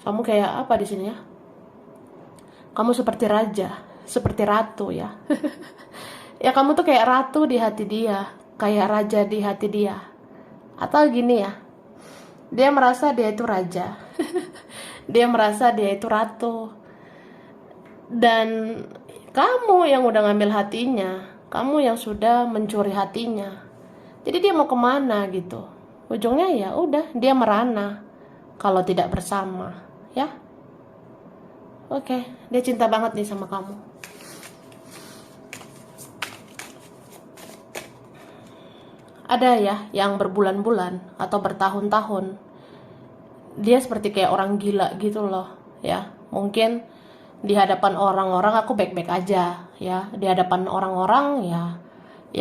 Kamu kayak apa di sini ya? Kamu seperti raja, seperti ratu ya. Ya kamu tuh kayak ratu di hati dia, kayak raja di hati dia. Atau gini ya, dia merasa dia itu raja. Dia merasa dia itu ratu. Dan kamu yang udah ngambil hatinya, kamu yang sudah mencuri hatinya. Jadi dia mau kemana gitu? Ujungnya ya udah, dia merana kalau tidak bersama, ya. Oke, dia cinta banget nih sama kamu. Ada ya yang berbulan-bulan atau bertahun-tahun dia seperti kayak orang gila gitu loh ya. Mungkin di hadapan orang-orang aku baik-baik aja ya, di hadapan orang-orang ya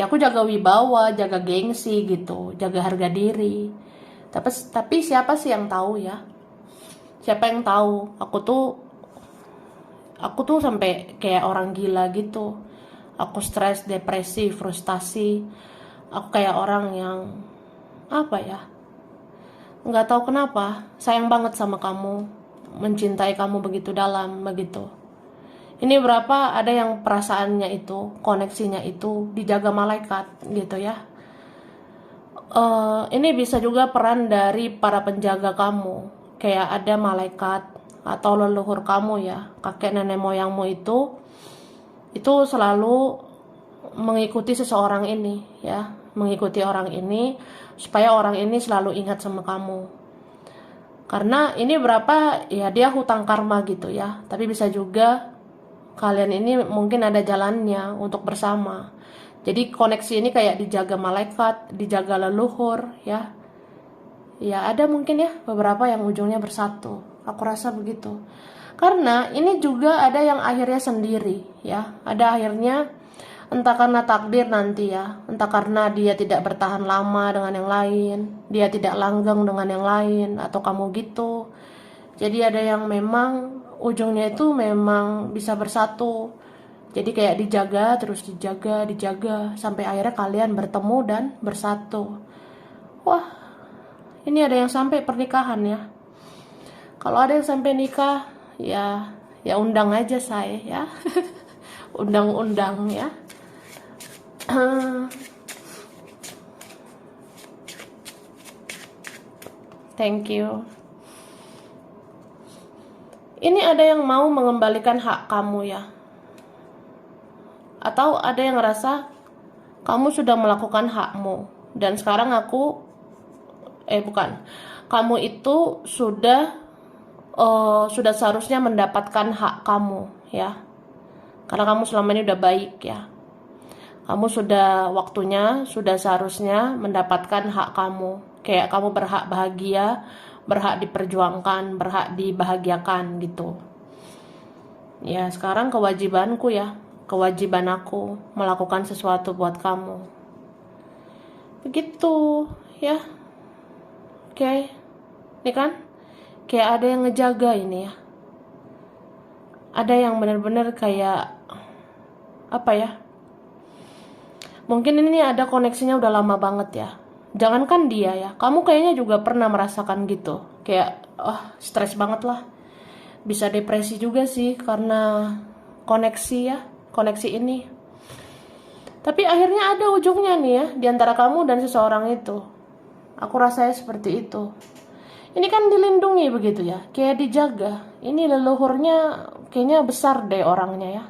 aku jaga wibawa, jaga gengsi gitu, jaga harga diri. Tapi siapa sih yang tahu ya? Siapa yang tahu aku tuh sampai kayak orang gila gitu. Aku stres, depresi, frustasi. Aku kayak orang yang apa ya, nggak tahu kenapa sayang banget sama kamu, mencintai kamu begitu dalam begitu. Ini berapa ada yang perasaannya itu, koneksinya itu dijaga malaikat gitu ya. Ini bisa juga peran dari para penjaga kamu, kayak ada malaikat atau leluhur kamu ya, kakek nenek moyangmu itu selalu mengikuti seseorang ini ya, mengikuti orang ini supaya orang ini selalu ingat sama kamu. Karena ini berapa ya, dia hutang karma gitu ya. Tapi bisa juga kalian ini mungkin ada jalannya untuk bersama. Jadi koneksi ini kayak dijaga malaikat, dijaga leluhur ya. Ya ada mungkin ya beberapa yang ujungnya bersatu. Aku rasa begitu. Karena ini juga ada yang akhirnya sendiri ya. Ada akhirnya entah karena takdir nanti ya, entah karena dia tidak bertahan lama dengan yang lain, dia tidak langgeng dengan yang lain, atau kamu gitu. Jadi ada yang memang ujungnya itu memang bisa bersatu. Jadi kayak dijaga, terus dijaga, sampai akhirnya kalian bertemu dan bersatu. Wah, ini ada yang sampai pernikahan ya. Kalau ada yang sampai nikah, ya undang aja saya ya. Undang-undang ya. Thank you. Ini ada yang mau mengembalikan hak kamu ya. Atau ada yang ngerasa kamu sudah melakukan hakmu dan sekarang bukan. Kamu itu sudah seharusnya mendapatkan hak kamu ya. Karena kamu selama ini udah baik ya. Kamu sudah seharusnya mendapatkan hak kamu. Kayak kamu berhak bahagia, berhak diperjuangkan, berhak dibahagiakan gitu. Ya, sekarang kewajiban aku melakukan sesuatu buat kamu. Begitu, ya. Oke. Ini kan kayak ada yang ngejaga ini ya. Ada yang benar-benar kayak apa ya? Mungkin ini ada koneksinya udah lama banget ya. Jangankan dia ya, kamu kayaknya juga pernah merasakan gitu. Kayak, stres banget lah. Bisa depresi juga sih karena koneksi ini. Tapi akhirnya ada ujungnya nih ya, di antara kamu dan seseorang itu. Aku rasanya seperti itu. Ini kan dilindungi begitu ya, kayak dijaga. Ini leluhurnya kayaknya besar deh orangnya ya.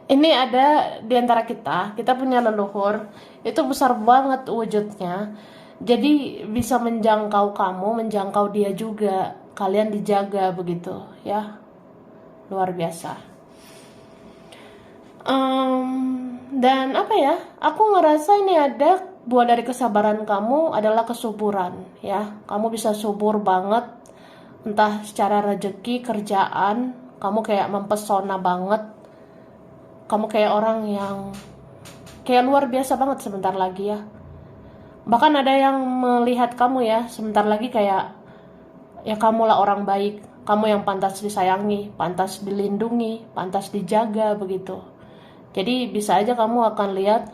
Ini ada di antara kita punya leluhur, itu besar banget wujudnya. Jadi bisa menjangkau kamu, menjangkau dia juga. Kalian dijaga begitu ya. Luar biasa. Dan apa ya, aku ngerasa ini ada buah dari kesabaran kamu adalah kesuburan ya. Kamu bisa subur banget, entah secara rezeki, kerjaan. Kamu kayak mempesona banget. Kamu kayak orang yang kayak luar biasa banget sebentar lagi ya. Bahkan ada yang melihat kamu ya sebentar lagi kayak, ya kamulah orang baik, kamu yang pantas disayangi, pantas dilindungi, pantas dijaga begitu. Jadi bisa aja kamu akan lihat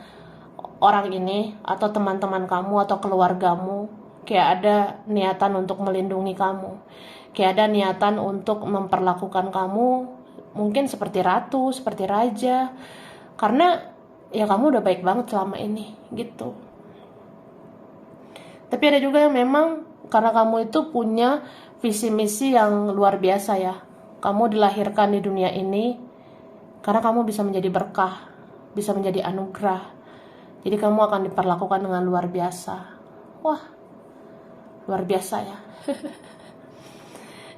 orang ini atau teman-teman kamu atau keluargamu kayak ada niatan untuk melindungi kamu, kayak ada niatan untuk memperlakukan kamu mungkin seperti ratu, seperti raja, karena ya kamu udah baik banget selama ini gitu. Tapi ada juga yang memang karena kamu itu punya visi misi yang luar biasa ya. Kamu dilahirkan di dunia ini karena kamu bisa menjadi berkah, bisa menjadi anugerah. Jadi kamu akan diperlakukan dengan luar biasa. Wah, luar biasa ya.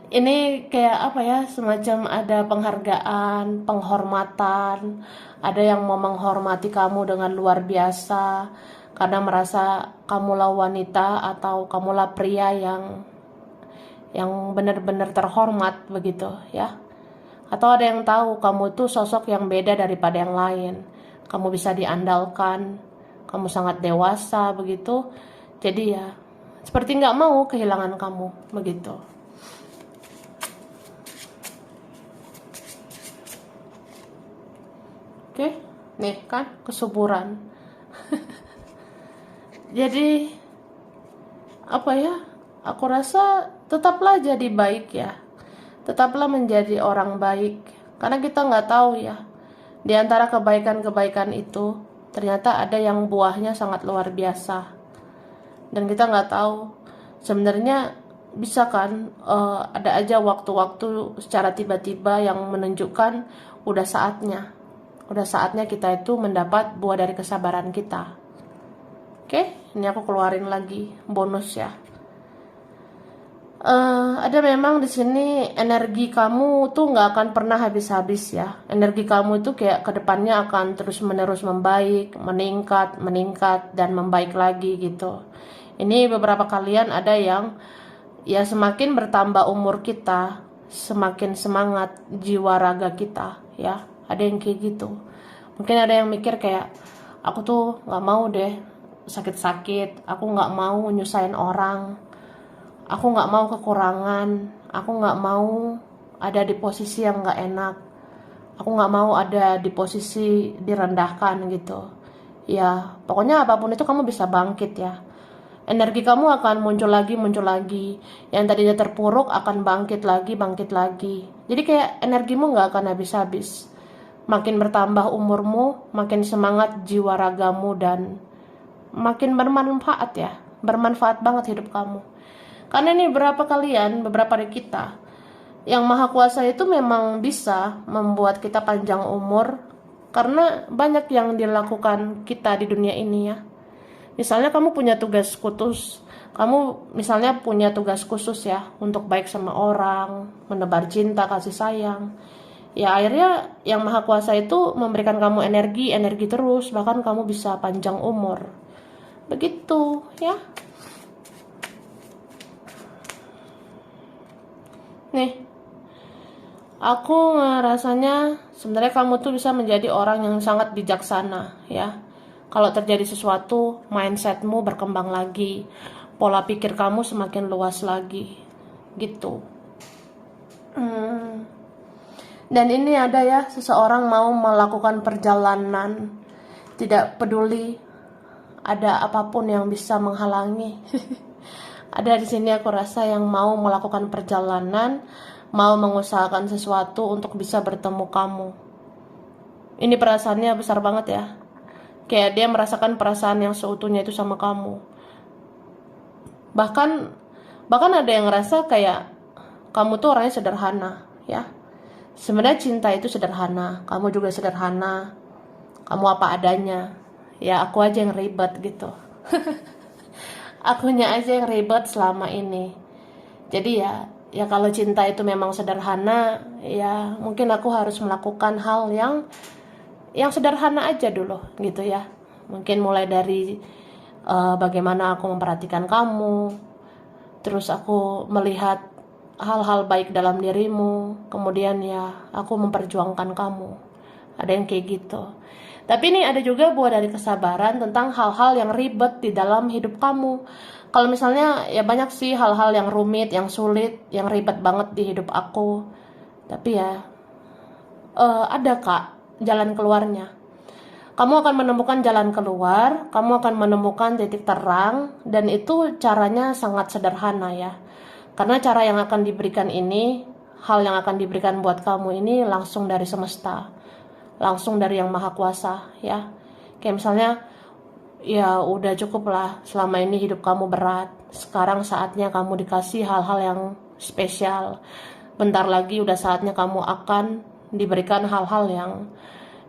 Ini kayak apa ya, semacam ada penghargaan, penghormatan. Ada yang mau menghormati kamu dengan luar biasa karena merasa kamulah wanita atau kamulah pria yang benar-benar terhormat begitu ya. Atau ada yang tahu kamu tuh sosok yang beda daripada yang lain. Kamu bisa diandalkan, kamu sangat dewasa begitu. Jadi ya seperti nggak mau kehilangan kamu begitu. Oke, nih kan kesuburan. Jadi apa ya? Aku rasa tetaplah jadi baik ya. Tetaplah menjadi orang baik. Karena kita nggak tahu ya. Di antara kebaikan-kebaikan itu ternyata ada yang buahnya sangat luar biasa. Dan kita nggak tahu. Sebenarnya bisa kan ada aja waktu-waktu secara tiba-tiba yang menunjukkan udah saatnya. Udah saatnya kita itu mendapat buah dari kesabaran kita. Oke, ini aku keluarin lagi bonus ya. Ada memang di sini energi kamu tuh nggak akan pernah habis-habis ya. Energi kamu itu kayak kedepannya akan terus-menerus membaik, meningkat dan membaik lagi gitu. Ini beberapa kalian ada yang ya semakin bertambah umur kita, semakin semangat jiwa raga kita ya. Ada yang kayak gitu. Mungkin ada yang mikir kayak, aku tuh gak mau deh sakit-sakit, aku gak mau nyusahin orang, aku gak mau kekurangan, aku gak mau ada di posisi yang gak enak, aku gak mau ada di posisi direndahkan gitu. Ya pokoknya apapun itu kamu bisa bangkit ya. Energi kamu akan muncul lagi. Yang tadinya terpuruk akan bangkit lagi. Jadi kayak energimu gak akan habis-habis. Makin bertambah umurmu, makin semangat jiwa ragamu dan makin bermanfaat ya. bermanfaat banget hidup kamu. Karena ini beberapa dari kita, yang maha kuasa itu memang bisa membuat kita panjang umur, karena banyak yang dilakukan kita di dunia ini ya. Misalnya kamu punya tugas khusus, kamu misalnya punya tugas khusus ya, untuk baik sama orang, menebar cinta, kasih sayang. Ya akhirnya yang maha kuasa itu memberikan kamu energi terus, bahkan kamu bisa panjang umur. Begitu ya. Nih, aku ngerasanya sebenarnya kamu tuh bisa menjadi orang yang sangat bijaksana ya. Kalau terjadi sesuatu, mindsetmu berkembang lagi, pola pikir kamu semakin luas lagi, gitu. Dan ini ada ya, seseorang mau melakukan perjalanan, tidak peduli ada apapun yang bisa menghalangi. Ada di sini aku rasa yang mau melakukan perjalanan, mau mengusahakan sesuatu untuk bisa bertemu kamu. Ini perasaannya besar banget ya. Kayak dia merasakan perasaan yang seutuhnya itu sama kamu. Bahkan ada yang ngerasa kayak kamu tuh orangnya sederhana ya. Sebenarnya cinta itu sederhana, kamu juga sederhana, kamu apa adanya. Ya aku aja yang ribet gitu. Akunya aja yang ribet selama ini. Jadi ya kalau cinta itu memang sederhana, ya mungkin aku harus melakukan hal yang sederhana aja dulu gitu ya. Mungkin mulai dari bagaimana aku memperhatikan kamu, terus aku melihat hal-hal baik dalam dirimu, kemudian ya aku memperjuangkan kamu. Ada yang kayak gitu. Tapi ini ada juga buah dari kesabaran tentang hal-hal yang ribet di dalam hidup kamu. Kalau misalnya ya banyak sih hal-hal yang rumit, yang sulit, yang ribet banget di hidup aku. Tapi ya ada kak jalan keluarnya. Kamu akan menemukan jalan keluar, kamu akan menemukan titik terang, dan itu caranya sangat sederhana ya. Karena cara yang akan diberikan ini, hal yang akan diberikan buat kamu ini langsung dari semesta, langsung dari yang maha kuasa ya. Kayak misalnya, ya udah cukup lah selama ini hidup kamu berat, sekarang saatnya kamu dikasih hal-hal yang spesial. Bentar lagi udah saatnya kamu akan diberikan hal-hal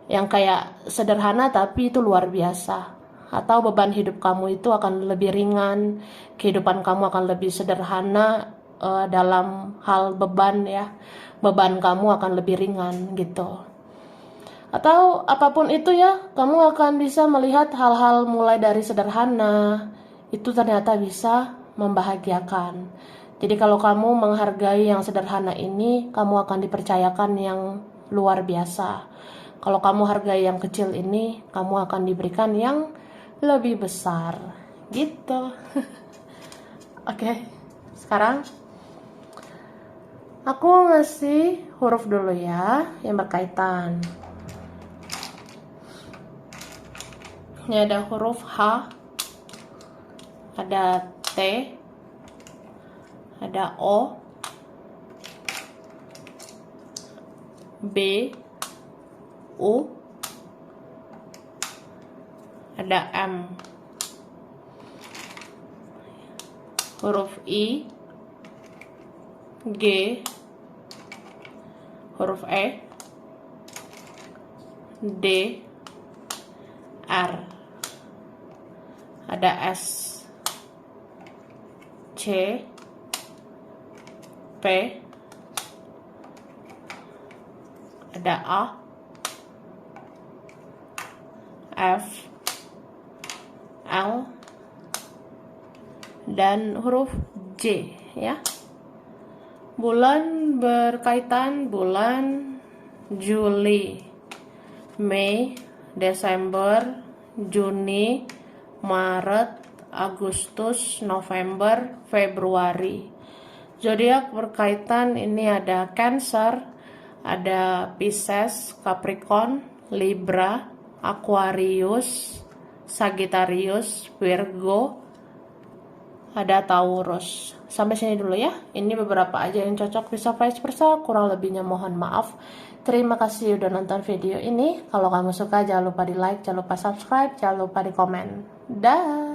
yang kayak sederhana tapi itu luar biasa. Atau beban hidup kamu itu akan lebih ringan, kehidupan kamu akan lebih sederhana dalam hal beban ya. Beban kamu akan lebih ringan gitu. Atau apapun itu ya, kamu akan bisa melihat hal-hal mulai dari sederhana, itu ternyata bisa membahagiakan. Jadi kalau kamu menghargai yang sederhana ini, kamu akan dipercayakan yang luar biasa. Kalau kamu hargai yang kecil ini, kamu akan diberikan yang lebih besar. Gitu. Oke, sekarang aku ngasih huruf dulu ya, yang berkaitan. Ini ada huruf H, ada T, ada O, B, U, ada M, huruf I, G, huruf E, D, R, ada S, C, P, ada A, F, L, dan huruf J ya. Bulan berkaitan bulan Juli, Mei, Desember, Juni, Maret, Agustus, November, Februari. Zodiak berkaitan ini ada Cancer, ada Pisces, Capricorn, Libra, Aquarius, Sagittarius, Virgo, ada Taurus. Sampai sini dulu ya. Ini beberapa aja yang cocok, bisa vice versa, kurang lebihnya mohon maaf. Terima kasih udah nonton video ini. Kalau kamu suka jangan lupa di like, jangan lupa subscribe, jangan lupa di komen. Dah.